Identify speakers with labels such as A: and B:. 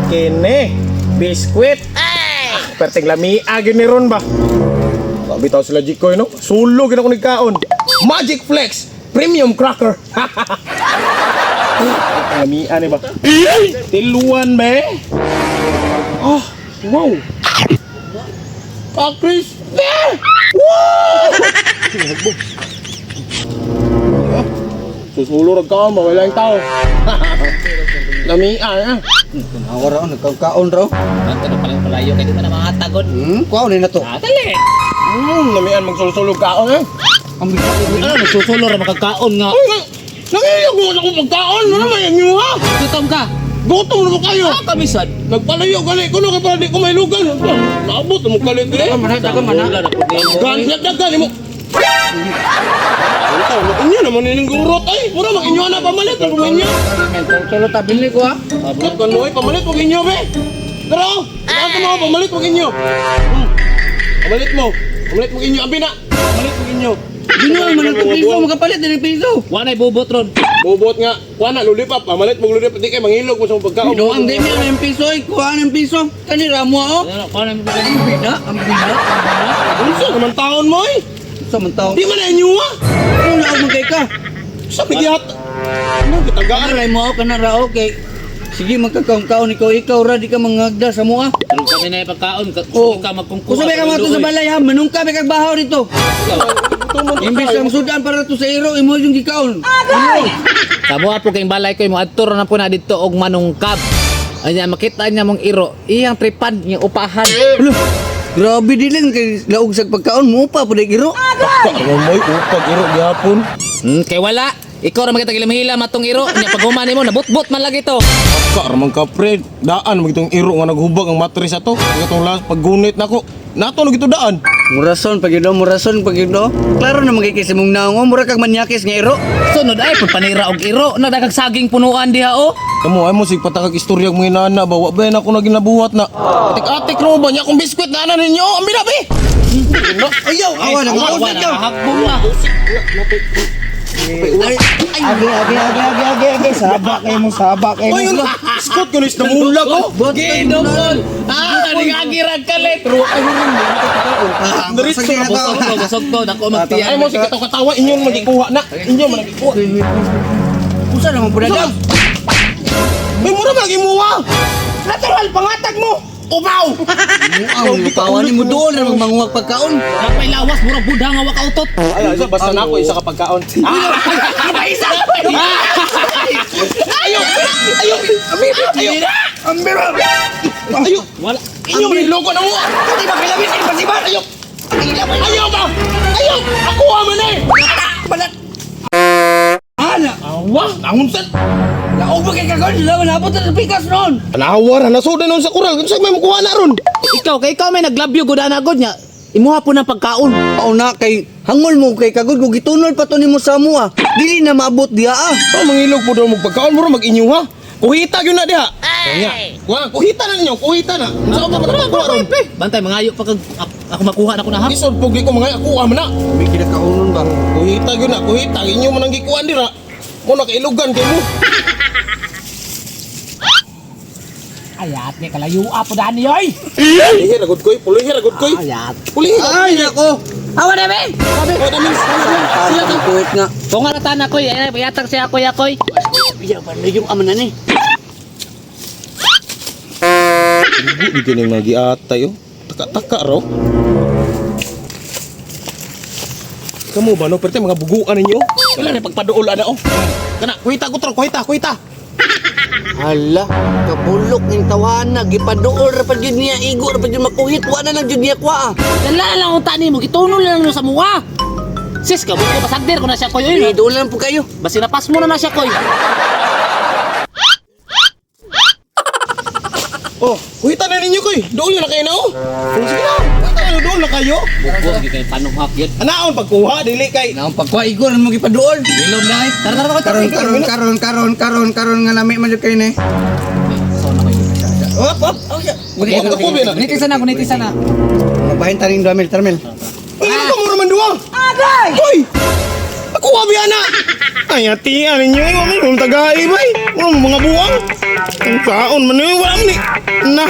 A: Kene. Biskwit. Perting lami agin ni ron ba? Bitaw sila Jikoy no? Sulog yun ako nagkaon. Magic Flex Premium Cracker. Lami ani ba? Tiluan be. Oh, wow. Crispy. Wow! Susulog ka mo, wala yung tao. Lami ah.
B: Awar raw, nagkakaon raw.
C: Tanto na palang palayo, kaya di mo na makatagod.
B: Kuha na to.
C: Dali!
A: Lamian magsulsulog kaon eh.
B: Ang bigat.
C: Ano, nagsusulo ra makakaon nga.
A: Ay nga, nangyayag mo ako magkaon. Ano naman yan nyo ha?
C: Gutom ka?
A: Gutom na mo kayo.
C: Kamisan.
A: Nagpalayo gali ko na kapag di ko may lugan. Naabot na mo kalit eh. Dagan mo. Inyo naman nining gurot ay. Pura mag-inyo na pamalit. Ano mo inyo?
B: Solo tabili ko ha.
A: Abot ka no ay pamalit mag inyo be. Tara, saan mo pamalit mag inyo. Pamalit mo. Pamalit mag inyo. Abi na. Pamalit mag inyo.
B: Dino man ang piso, makapalit din ang piso.
C: Wanay bubot ron.
A: Bubot nga. Kuha na, lulipap. Pamalit mo lulipap. Di kayo mangilog mo sa pagkaon.
B: Dino ang demi ang piso ay kuha ng piso. Kani ramo oh.
C: Ano, kung ano mo
B: Ang bida, ang bida.
A: Unsa naman taon mo eh?
B: Sa man tao.
A: Di man na inyo ha?
B: Ano na ako kay ka?
A: Sabi gihat. Ano kitagaan?
B: Kanara mo kanara okay. Sige magkakaon ikaw ra di ka mangagda sa mua.
C: Tulog kami na yung pagkaon.
B: Oh.
C: Ka magkungkuha.
B: Kung sabi ka mo sa balay ha, manungka may kagbahaw dito. Imbis ang sudan para to sa iro, imo yung gikaon.
C: Kamo apo kayong balay ko, mo adtor na po na dito og manungkab. Anya makita niya mong iro, iyang tripan, iyang upahan.
B: Alo, grabe din kay laog sa pagkaon mo pa pud iro.
A: Ano mo upag iro gihapon?
C: Kay wala. Ikaw ra makita gilam-hilam atong iro. Nya paghuman nimo nabut-but man lagi to.
A: Ramang ka pre, daan mo itong iro nga naghubag ang matris ato. Itong last paggunit nako. Nato lagi to daan.
B: Murason pag yun. Klaro na magkikis mong naong mura kag manyakis nga iro.
C: Sunod ay pud panira og iro, nagdagag saging punuan diha o.
A: Kamu ay mo sig patakag istorya mo inana ba wa ba na ako naging nabuhat na. Atik-atik ro ba nya akong biskwit na ana ninyo? Ambi na be. Ayaw,
B: Awa na
C: Awa na hakbong na.
B: Agi. Sabak kayo mo.
A: Ay, biskot ko nis namula ko.
C: Ginobol. Nagagirag ka let. Busog to, dako magtiyan.
A: Ay mo sig katawa inyo magikuha na. Inyo man nagikuha.
B: Usa naman pud daw.
A: May mura magimuha. Natural pangatag mo. Upaw.
B: Ang kawan mo doon na magmanguwag pagkaon.
C: Kapay lawas, mura budha nga waka utot.
A: Ay, basta na ako isa ka pagkaon.
C: Isa!
A: Ayo! Ambira! Ayo!
C: Wala.
A: Inyo niloko na mo! Hindi ba kilabit? Hindi ba si Bar? Ayo! Ayaw ba? Ayaw! Ako man eh! Balat!
B: Ana,
A: Awa! Nangunsan!
B: laog ba kay kagawin sila manabot sa pikas noon.
A: Panawar! Nasudan nun sa kural! Kung saan may makuha na ron?
C: Ikaw may naglabyo gud na gud nya. Imuha po ng pagkaon.
B: Oo na kay hangol mo kay kagod kung gitunol pa to nimo sa mua. Dili na maabot diha ah.
A: Oh, mangilog po daw magpagkaon mo ron mag-inyo ha! Kuhita yun na diha! Kaya, kuhita na ninyo! Kuhita na! Saan ka ba nakuha ron?
C: Bantay mangayo pa kag ako makuha na ko na ha.
A: Isod pugli ko mga kuha mo na!
B: May kinakaunon ba?
A: Kuhita yun na! Kuhita! Inyo man ang gikuhan dira! Mo nakailugan kayo mo!
C: Ayat ni kalayo apo daan yoy.
A: Pulihi ragod koy! Pulihi ragod koy!
C: Ayat.
A: Pulihi!
B: Ay nako.
C: Awa na be.
A: Oh, damis!
B: Siya ang kuwit nga.
C: Tunga na tanan ko, yatag siya ko yakoy.
B: Iya ba na yung amanan eh.
A: Hindi ka nang nag-iatay oh. Taka-taka raw. Kamu ba no? Pwede mga buguan ninyo? Wala na pagpaduol ana oh. Kana, kuhita ko tro, kuhita.
B: Hala, kabulok ng tawana, gipaduol ra pa gyud niya igo ra pa gyud makuhit wa na lang gyud niya kwa.
C: Dala lang unta nimo, gitunol lang no sa muwa. Sis ka buko pasagder ko na siya koy.
B: Idolan po kayo.
C: Basi napas mo na siya koy.
A: Oh, kuhita na ninyo koy. Doon na kayo na oh. Sige na. Kuhita na doon na kayo.
C: Buko gi kay panuhak yun.
A: Anaon pagkuha dili kay.
B: Naong pagkwa igo ra mo gipaduol.
C: Ilog na eh. Tara
B: Karon nga lami man jud kayo ni.
A: Op. Oh, ya. Ako ba na?
C: Nitisan na.
B: Mabahin taning Ramel.
A: Ano ka mo naman duwang? Agay! Hoy! Ako wabi ana! Ay, ati, ano nyo eh, mami, kung tagaay ba eh? Ano mga buwang? Ang kaon man ni wala man ni. Na.